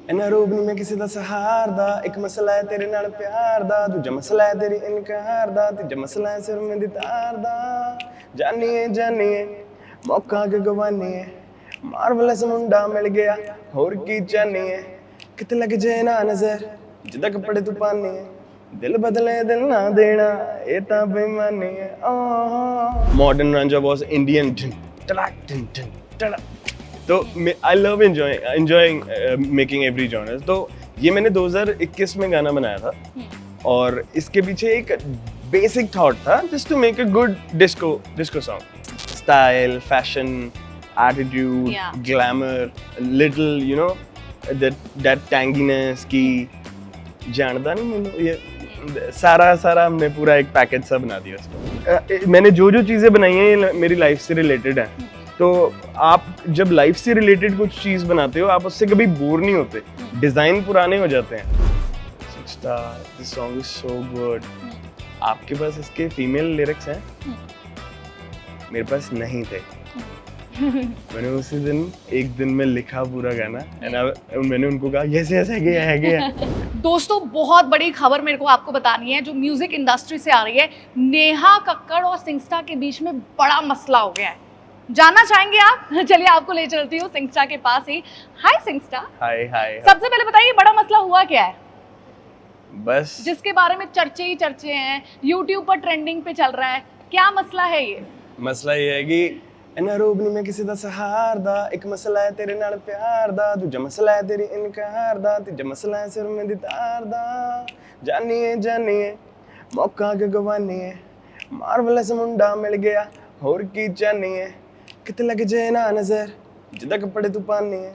इन्ना रूप नहीं मैं किसी दा सहार दा एक मसला है तेरे नाल प्यार दा दूजा मसला है तेरी इनकार दा तीजा मसला है सिर में दी तार दा जानिए मौका के गवानिए मार्वलस मुंडा मिल गया होर की चाहनिए किते लग जाए ना नजर जिदा कपड़े तू पानी है दिल बदले दिल ना देना ये ता बेईमानी है मॉडर्न रांझा वाज इंडियन तो I love enjoying making every genre. तो ये मैंने 2021 में गाना बनाया था और इसके पीछे एक बेसिक थॉट था just to make a good disco song. Style, fashion, attitude, glamour, little you know that tanginess की जानता नहीं मैंने ये सारा हमने पूरा एक पैकेज सा बना दिया उसको। मैंने जो चीज़ें बनाई हैं ये मेरी लाइफ से रिलेटेड है। तो आप जब लाइफ से रिलेटेड कुछ चीज़ बनाते हो आप उससे कभी बोर नहीं होते। डिज़ाइन पुराने हो जाते हैं। This song is so good. आपके पास इसके फीमेल लिरिक्स हैं? मेरे पास नहीं थे। मैंने उसी दिन एक दिन में लिखा पूरा गाना एंड मैंने उनको कहा यस है गया। दोस्तों बहुत बड़ी खबर मेरे को आपको बतानी है जो म्यूजिक इंडस्ट्री से आ रही है। नेहा कक्कड़ और सिंगस्टा के बीच में बड़ा मसला हो गया है। जानना चाहेंगे आप? चलिए आपको ले चलती हूँ सिंगस्टा के पास ही। हाय सिंगस्टा। हाय। सबसे पहले बताइए बड़ा मसला हुआ क्या है? बस जिसके बारे में चर्चे ही चर्चे हैं, यूट्यूब पर ट्रेंडिंग पे चल रहा है, क्या मसला है ये? मसला ये है कि इन्ना रूप नहीं मैं किसी दा सहार दा एक मसला है तेरे नाल प्यार दा दूजा मसला है तेरी इनकार दा तीजा मसला है सिर में दी तार दा जानिए मौका के गवानिए मार्वलस मुंडा मिल गया होर की चाहनिए किते लग जाए ना नजर जिदा कपड़े तू पानी है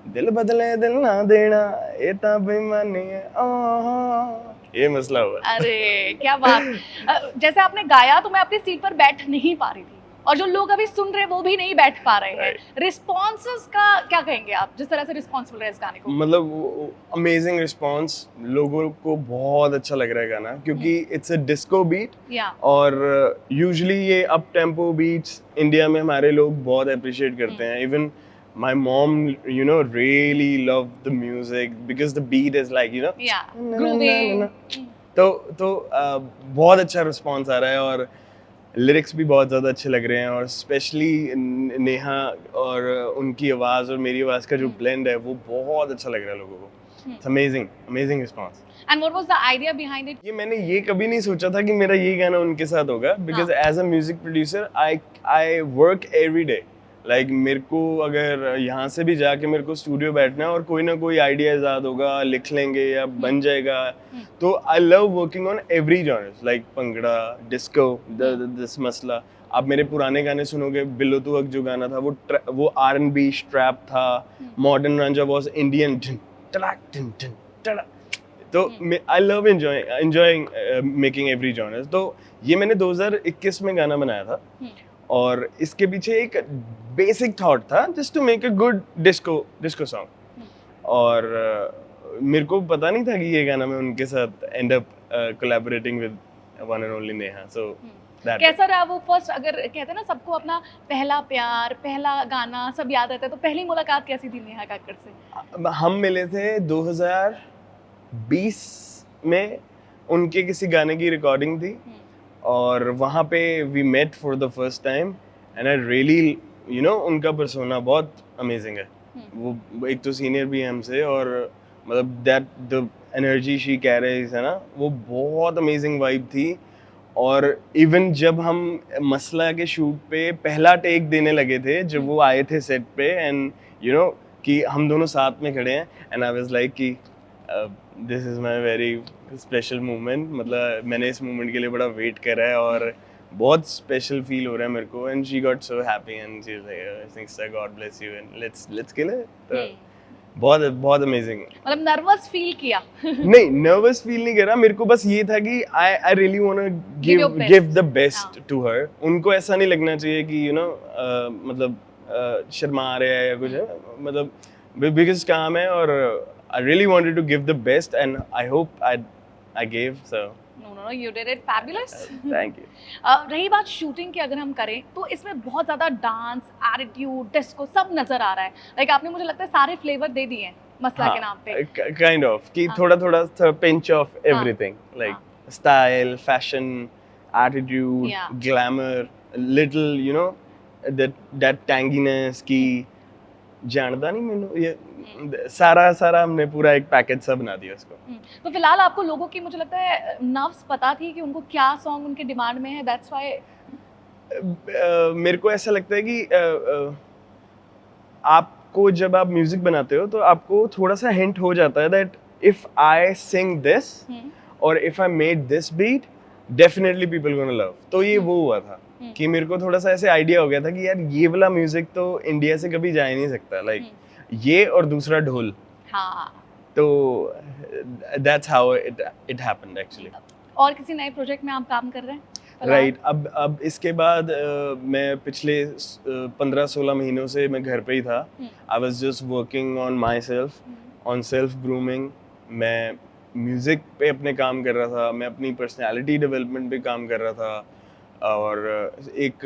दिल बदले दिल ना देना ये ता बेईमानी है। ये मसला हुआ। अरे क्या बात। जैसे आपने गाया तो मैं अपनी सीट पर बैठ नहीं पा रही थी और जो लोग अभी सुन रहे हैं वो भी नहीं बैठ पा रहे हैं। रिस्पॉन्सेस का क्या कहेंगे आप जिस तरह से रिस्पॉन्स मिल रहा है इस गाने को? मतलब अमेजिंग रिस्पॉन्स, लोगों को बहुत अच्छा लग रहा है गाना क्योंकि इट्स अ डिस्को बीट और यूजुअली ये अप टेम्पो बीट्स इंडिया में हमारे लोग बहुत अप्रिशिएट करते हैं। Even my mom really loved the music because the beat is like groovy। तो बहुत अच्छा रिस्पॉन्स आ रहा है और लिरिक्स भी बहुत ज़्यादा अच्छे लग रहे हैं और स्पेशली नेहा और उनकी आवाज़ और मेरी आवाज़ का जो ब्लेंड है वो बहुत अच्छा लग रहा है लोगों को। It's amazing response. And what was the idea behind it? ये मैंने ये कभी नहीं सोचा था कि मेरा ये गाना उनके साथ होगा because as a music producer I work every day. Like मेरे को अगर यहाँ से भी जाके मेरे को स्टूडियो बैठना है और कोई ना कोई आइडिया इजाद होगा, लिख लेंगे या बन जाएगा। तो I love working on every genres like bhangra, disco, this मसला। आप मेरे पुराने गाने सुनोगे, बिल्लो तू हक जो गाना था वो R&B ट्रैप था। Modern Ranjha was Indian. तो I love enjoying making every genres. तो ये मैंने 2021 में गाना बनाया था और इसके पीछे एक बेसिक थॉट था just to make a good disco song. और मेरे को पता नहीं था कि ये गाना मैं उनके साथ end up collaborating with one and only Neha. So कैसा रहा वो फर्स्ट? अगर कहते हैं ना सबको अपना पहला प्यार, पहला गाना सब याद रहता है, तो पहली मुलाकात कैसी थी नेहा कक्कड़ से? हम मिले थे 2020 में, उनके किसी गाने की रिकॉर्डिंग थी और वहाँ पे we met for the first time and I really उनका पर्सोना बहुत अमेजिंग है। वो एक तो सीनियर भी है हमसे और मतलब that the energy she carries है ना, वो बहुत अमेजिंग वाइब थी। और इवन जब हम मसला के शूट पे पहला टेक देने लगे थे, जब वो आए थे सेट पे एंड कि हम दोनों साथ में खड़े हैं एंड आई वाज लाइक कि this is my very special moment. मतलब मैंने इस मोमेंट के लिए बड़ा वेट करा है और बहुत स्पेशल फील हो रहा है मेरे को। And she got so happy and she was like I think sir God bless you and let's kill it. तो बहुत अमेजिंग। मतलब नर्वस फील किया? नहीं, नर्वस फील नहीं कर रहा। मेरे को बस ये था कि I really want to give the best to her. उनको ऐसा नहीं लगना चाहिए कि मतलब शर्मा रहे हैं या कुछ है। मतलब बिगेस्ट काम है और I really wanted to give the best and I hope I gave. So no, you did it fabulous. Thank you. रही बात शूटिंग की, अगर हम करें तो इसमें बहुत ज़्यादा डांस, एटीट्यूड, डिस्को सब नज़र आ रहा है। लाइक आपने मुझे लगता है सारे फ्लेवर दे दिए हैं। मसला के नाम पे। काइंड ऑफ कि हाँ। थोड़ा थोड़ा पिंच ऑफ हाँ। Everything, like style, fashion, attitude, Yeah. Glamour, little you know that tanginess की जानदा नहीं मैंने ये सारा हमने पूरा एक पैकेज सा बना दिया उसको। तो फिलहाल आपको लोगों की मुझे लगता है नर्व्स पता थी कि उनको क्या सॉन्ग उनके डिमांड में है, दैट्स व्हाई। मेरे को ऐसा लगता है कि आपको जब आप म्यूजिक बनाते हो तो आपको थोड़ा सा हिंट हो जाता है that if I sing this और if I made this beat definitely people gonna love. तो ये वो हुआ था कि मेरे को थोड़ा सा ऐसे आइडिया हो गया था कि यार ये वाला म्यूजिक तो इंडिया से कभी जा ही नहीं सकता, लाइक ये और दूसरा ढोल। हाँ। तो that's how it happened actually. और किसी नए प्रोजेक्ट में आप काम कर रहे हैं? राइट अब इसके बाद मैं पिछले 15-16 महीनों से मैं घर पे ही था। I was just working on my self, on self grooming. मैं म्यूजिक पे अपने काम कर रहा था, मैं अपनी पर्सनालिटी डेवलपमेंट पे काम कर रहा था, और एक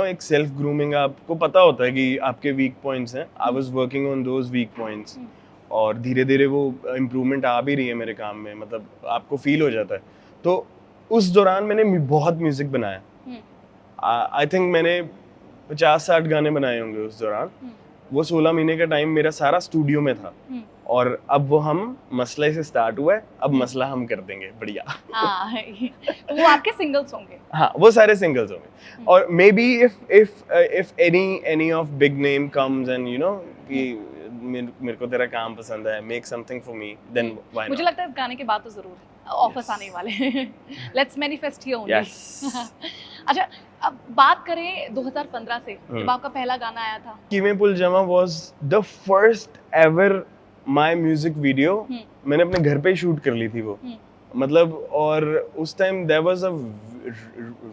एक सेल्फ ग्रूमिंग आपको पता होता है कि आपके वीक पॉइंट्स हैं। I was working on those weak points और धीरे धीरे वो इम्प्रूवमेंट आ भी रही है मेरे काम में, मतलब आपको फील हो जाता है। तो उस दौरान मैंने बहुत म्यूजिक बनाया। आई थिंक मैंने 50-60 गाने बनाए होंगे उस दौरान। वो 16 महीने का टाइम मेरा सारा स्टूडियो में था, और अब वो हम मसले से स्टार्ट हुआ है, अब मसला हम कर देंगे बढ़िया। तो वो आपके सिंगल्स होंगे? हाँ, वो सारे सिंगल्स होंगे। और maybe if any of big name comes and कि मेरे को तेरा काम पसंद है, make something for me, then why not. मुझे लगता है इस गाने के बाद तो जरूर ऑफर्स आने वाले हैं। Let's manifest here only. अच्छा, अब बात करें 2015 से, जब आपका पहला गाना आया था। कीमे पुल जमा was the first ever my music video. मैंने अपने घर पे ही शूट कर ली थी वो, मतलब, और उस time there was a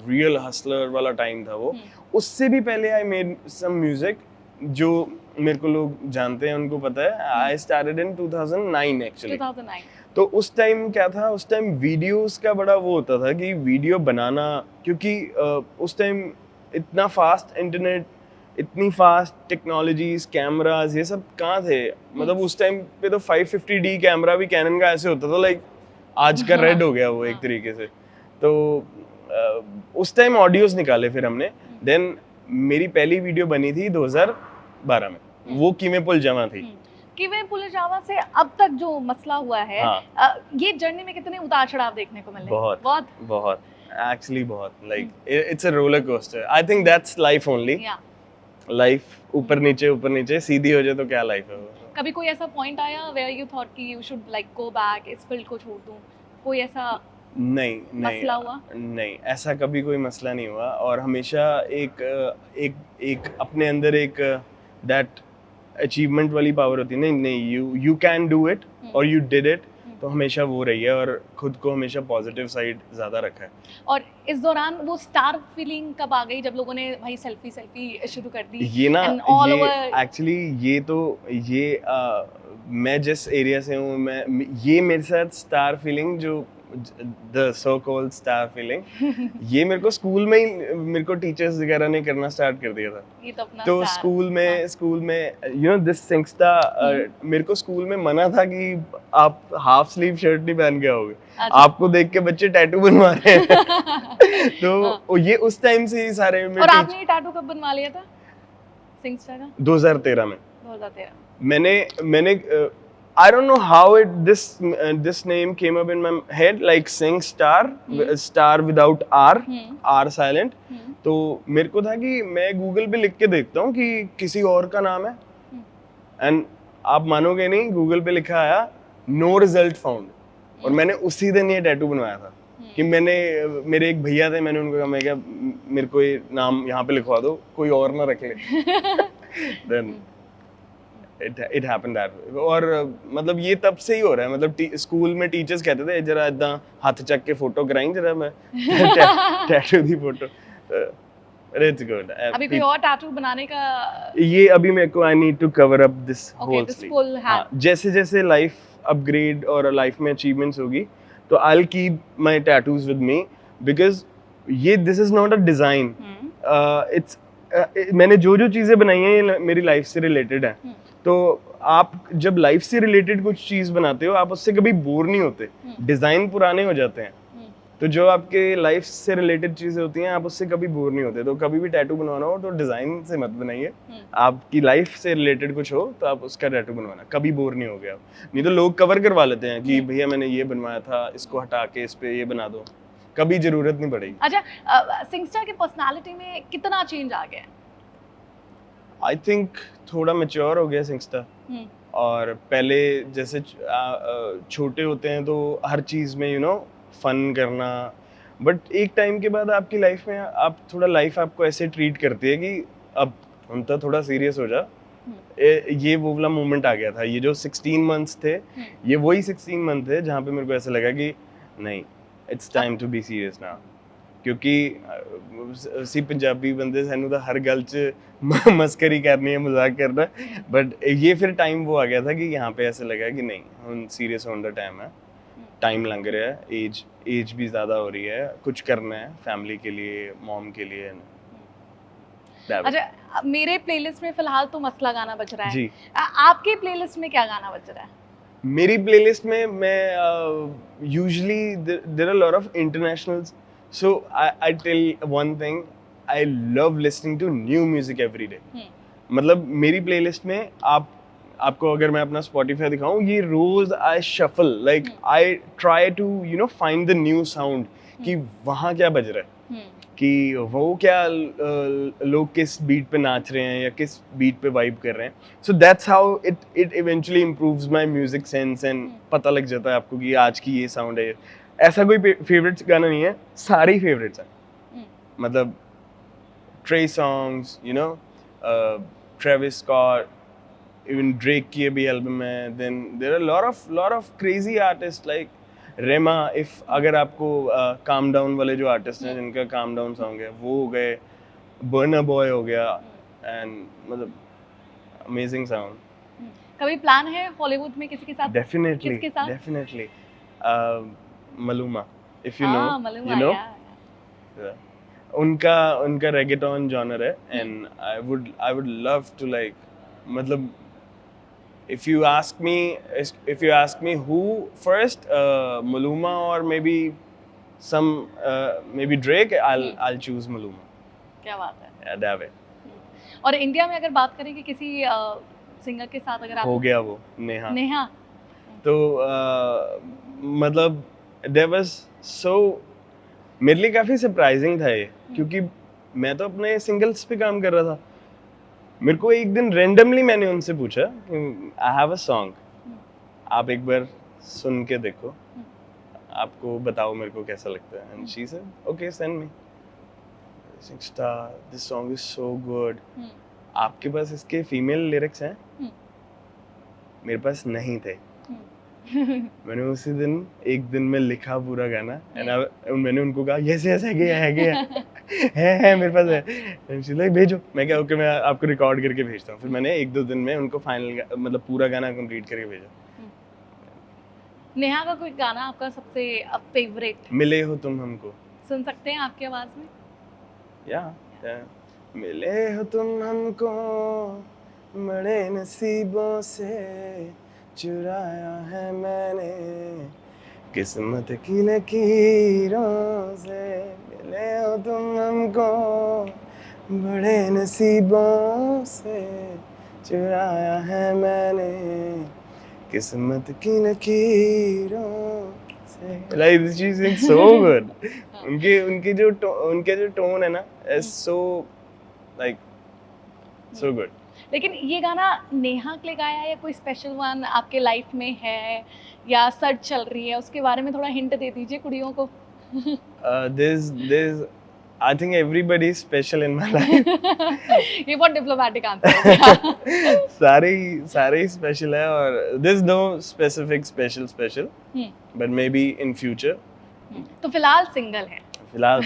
real hustler वाला टाइम था वो। उससे भी पहले आई मेड सम म्यूजिक जो मेरे को लोग जानते हैं, उनको पता है। I started in 2009 actually. 2009। तो उस टाइम क्या था, उस टाइम वीडियोस का बड़ा वो होता था कि वीडियो बनाना, क्योंकि उस टाइम इतना फास्ट इंटरनेट, इतनी फास्ट टेक्नोलॉजीज, कैमरास, ये सब कहाँ थे। मतलब उस टाइम पे तो 550D कैमरा भी कैनन का ऐसे होता था, लाइक आज का रेड हो गया वो एक तरीके से। तो उस टाइम ऑडियोज निकाले फिर हमने। देन मेरी पहली वीडियो बनी थी 2012 में, वो कीमे पुल जमा थी। कीमे पुल जमा से अब तक जो मसला हुआ है, ये जर्नी में कितने उतार चढ़ाव देखने को मिले? बहुत एक्चुअली बहुत, like it's a roller coaster. I think that's life only. Life ऊपर नीचे सीधी हो जाए तो क्या लाइफ है वो। कभी कोई ऐसा पॉइंट आया वेयर यू थॉट कि you should like go back, इस फील्ड को छोड़ दूं? कोई ऐसा मसला हुआ? नहीं, ऐसा कभी कोई मसला नहीं हुआ। और हमेशा एक अपने अंदर एक दैट अचीवमेंट वाली पावर होती है। नहीं, यू कैन डू इट और यू डिड इट। तो हमेशा वो रही है, और खुद को हमेशा पॉजिटिव साइड ज्यादा रखा है। और इस दौरान वो स्टार फीलिंग कब आ गई, जब लोगों ने भाई सेल्फी शुरू कर दी? ये ना, ये एक्चुअली मैं जिस एरिया से हूँ, ये मेरे साथ स्टार फीलिंग, जो the so called star feeling, ये मेरे को स्कूल में ही मेरे को टीचर्स वगैरह ने करना स्टार्ट कर दिया था। ये तो अपना तो स्कूल में दिस सिंगस्टा, मेरे को स्कूल में मना था कि आप हाफ स्लीव शर्ट नहीं पहन के आओगे, आपको देख के बच्चे टैटू बनवा रहे हैं। तो ये उस टाइम से ही सारे में। और आपने ये टैटू कब बनवा लिया था सिंगस्टा का? 2013 में। 2013 मैंने I don't know how this name came up in my head, like SingStar, star without R, R silent. तो मेरे को था कि मैं गूगल पे लिख के देखता हूँ कि किसी और का नाम है, एंड आप मानोगे नहीं, गूगल पे लिखा आया no result found, और मैंने उसी दिन ये टैटू बनवाया था। कि मेरे एक भैया थे, मैंने उनको कहा, मैं क्या, मेरे को ये नाम यहाँ पे लिखवा दो, कोई और ना रख ले। Then it happened that way. और मतलब ये तब से ही हो रहा है। मतलब स्कूल में टीचर्स कहते थे जरा इदा हाथ चक के फोटो कराई जरा, मैं tattoo the photo. It's good. अभी कोई और टैटू बनाने का? ये अभी मेरे को I need to cover up this whole sleeve. जैसे जैसे लाइफ अपग्रेड और लाइफ में अचीवमेंट्स होगी, तो I will keep my tattoos with me, because ये this is not a design. मैंने जो चीजें बनाई हैं ये मेरी लाइफ से रिलेटेड है। तो आप जब लाइफ से रिलेटेड कुछ चीज बनाते हो आप उससे कभी बोर नहीं होते, डिजाइन पुराने हो जाते हैं, तो जो आपके लाइफ से रिलेटेड चीजें होती हैं आप उससे कभी बोर नहीं होते। तो कभी भी टैटू बनवाना हो तो डिजाइन से मत बनाइए, आपकी लाइफ से रिलेटेड कुछ हो तो आप उसका टैटू बनवाना, कभी बोर नहीं होगे आप। नहीं तो लोग कवर करवा लेते हैं कि भैया मैंने ये बनवाया था, इसको हटा के इस पे ये बना दो, कभी जरूरत नहीं पड़ेगी। अच्छा, सिंगस्टार की पर्सनालिटी में कितना चेंज आ गया है? आई थिंक थोड़ा मैच्योर हो गया सिंगस्टार। और पहले जैसे छोटे होते हैं तो हर चीज में फन करना, बट एक टाइम के बाद आपकी लाइफ में आप थोड़ा लाइफ आपको ऐसे ट्रीट करती है कि अब हम तो थोड़ा सीरियस हो जा। ये वो वाला मोमेंट आ गया था, ये जो 16 मंथ्स थे, ये वही 16 मंथ थे जहाँ पे मेरे को ऐसा लगा कि नहीं, it's time to be serious now. क्योंकि ਅਸੀਂ ਪੰਜਾਬੀ ਬੰਦੇ ਸਾਨੂੰ ਤਾਂ हर गल च मस्करी करनी है, मजाक करना, बट ये फिर टाइम वो आ गया था कि यहाँ पे ऐसे लगा कि नहीं, हम सीरियस होने का टाइम है, टाइम लग रहा है, एज भी ज़्यादा हो रही है, कुछ करना है फैमिली के लिए, मॉम के लिए। अच्छा, मेरे प्लेलिस्ट में फिलहाल तो मसला गाना बज रहा है जी। आपके प्लेलिस्ट में क्या गाना बज रहा है? मेरी प्लेलिस्ट में मैं usually there are lot of internationals, so I tell one thing, I love listening to new music every day। मतलब मेरी प्लेलिस्ट में आपको अगर मैं अपना Spotify दिखाऊं, ये रोज I shuffle, like I try to find the new sound कि वहाँ क्या बज रहा है, कि वो क्या लोग किस बीट पे नाच रहे हैं या किस बीट पे वाइब कर रहे हैं। So that's how it eventually improves my music sense and पता लग जाता है आपको कि आज की ये साउंड है। ऐसा कोई फेवरेट गाना नहीं है, सारे ही फेवरेट्स हैं। मतलब Trey Songz, Travis Scott, even Drake की अभी एल्बम है, then there are lot of crazy artist like Rema. If अगर आपको काम डाउन वाले जो आर्टिस्ट हैं जिनका काम डाउन सॉन्ग है वो हो गए, बर्ना बॉय हो गया, एंड मतलब अमेजिंग साउंड। कभी प्लान है हॉलीवुड में किसी के साथ? Definitely Maluma, if you know, उनका रेगेटन जॉनर है, and I would love to like, मतलब if you ask me who first, Maluma or maybe maybe Drake, I'll choose Maluma। क्या बात है, yeah, that way। और इंडिया में अगर बात करें कि किसी सिंगर के साथ अगर आप हो गया वो नेहा, तो मतलब there was so, मेरे लिए काफी सरप्राइजिंग था ये, क्योंकि मैं तो अपने सिंगल्स पे काम कर रहा था। मेरे को एक दिन रैंडमली मैंने उनसे पूछा आई हैव अ सॉन्ग, आप एक बार सुन के देखो, आपको बताओ मेरे को कैसा लगता है। And she said okay, send me. Singstar, this song is so good. आपके पास इसके फीमेल लिरिक्स हैं? मेरे पास नहीं थे। मैंने उसी दिन एक दिन में लिखा पूरा गाना, एंड मैंने उनको कहा यस यस है मेरे पास है। शी लाइक भेजो। मैं क्या ओके, मैं आपको रिकॉर्ड करके भेजता हूँ। फिर मैंने 1-2 दिन में उनको फाइनल मतलब पूरा गाना कंप्लीट करके भेजा। नेहा का कोई गाना आपका सबसे फेवरेट? मिले हो तुम हमको, सुन सकते हैं आपकी आवाज में? या मिले हो तुम हमको, बड़े नसीबों से चुराया है मैंने, किस्मत की लकीरों से। मिले हो तुम हमको, बड़े नसीबों से चुराया है मैंने, किस्मत की लकीरों से। Like she sings so good। उनके जो टोन है ना, is so like so good। लेकिन ये गाना नेहा के लिए गाया है या कोई स्पेशल वन आपके लाइफ में है या सर्च चल रही है, उसके बारे में थोड़ा हिंट दे दीजिए कुड़ियों को। There's I think everybody is special in my life। ये बहुत डिप्लोमेटिक आंसर है। सारे ही स्पेशल है, और there's no specific special but maybe in future। तो फिलहाल सिंगल है? फिलहाल